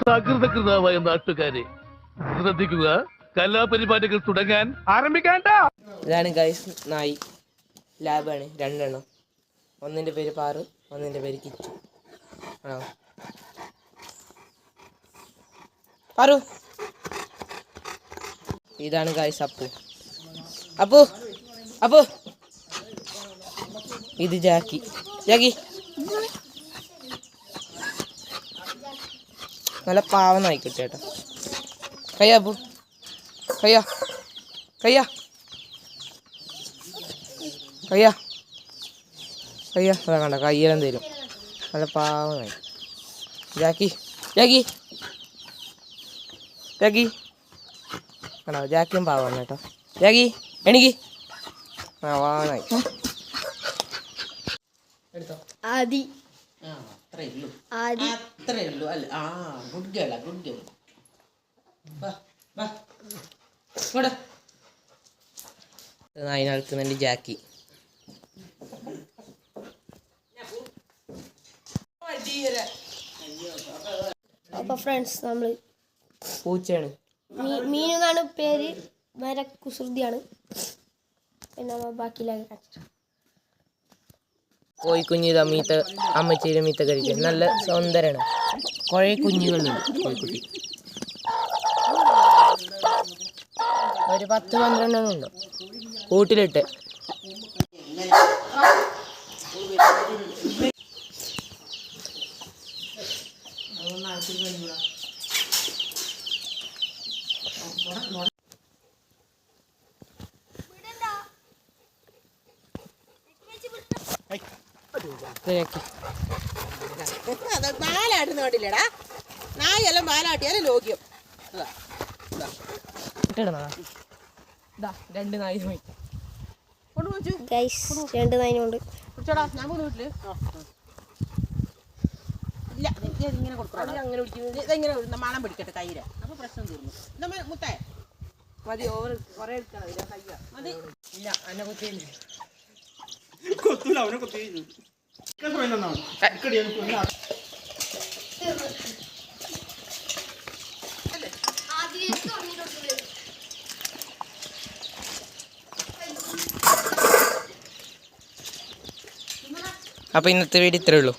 സകൃതകൃതാവായ നാട്ടുകാരെ ശ്രദ്ധിക്കുക, കലാപരിപാടികൾ തുടങ്ങാൻ ആരംഭിക്കാൻ. ഇതാണ് ഗൈസ് നായി. ലാബാണ്, രണ്ടെണ്ണം. ഒന്നിൻ്റെ പേര് പാറു, ഒന്നിൻ്റെ പേര് കിച്ചു. ആണോ പാറു? ഇതാണ് ഗൈസ് അപ്പു. അപ്പു അപ്പു ഇത് ജാക്കി. ജാക്കി നല്ല പാവം നായിക്കോട്ടെ ചേട്ടാ. കയ്യാ അപ്പു, കയ്യാ കയ്യാ കയ്യാ കയ്യാ. അതാ കണ്ട കയ്യെല്ലാം തരും. നല്ല പാവമായി. ജാക്കി ജാക്കി ജാക്കി ആണോ? ജാക്കിയും പാവാണ് കേട്ടോ. ജാക്കി എനിക്ക് ആ വാണായി എടുത്തോ. ആദി അത്രേ ഉള്ളൂ, ആദി അത്രേ ഉള്ളൂ അല്ല. ആ ഗുഡ് ഗേളാ, ഗുഡ് ഗേൾ. നായി നടക്കുന്നുണ്ട് ജാക്കി. അപ്പൊ ഫ്രണ്ട്സ് നമ്മള് പൂച്ചയാണ്. മീനു എന്നാണ് പേര്. വരെ കുസൃതിയാണ്. പിന്നെ ബാക്കിയിലാക്കി കാണിച്ചു. കോഴിക്കുഞ്ഞിതാ മീത്ത അമ്മച്ചീരെ മീത്ത കഴിക്കാൻ നല്ല സുന്ദരാണ്. കുറേ കുഞ്ഞുങ്ങളുണ്ട് കോഴിക്കുട്ടി. ഒരു 10-12 ഉണ്ടോ കൂട്ടിലിട്ട്. ബാലാട്ടുന്ന കണ്ടില്ലേടാ? നായെല്ലാം ബാലാട്ടിയാലും ലോക്യം. രണ്ട് നായി ഗൈസ് 2 നായിനുണ്ട്. ഞാൻ പോകുന്ന വീട്ടില് ഇല്ല, ഇങ്ങനെ കൊടുക്കണം. ഇതെങ്ങനെ മണം പിടിക്കട്ടെ തൈര്, അപ്പൊ പ്രശ്നം തീർന്നു. മുത്തേ മതി, ഓവർ കുറെ മതി. ഇല്ല എന്നെ കുത്തിയില്ല. കൊത്തൂല, അവനെ കൊത്തി. അപ്പോൾ ഇന്നത്തെ വീഡിയോ ഇത്രയേ ഉള്ളൂ.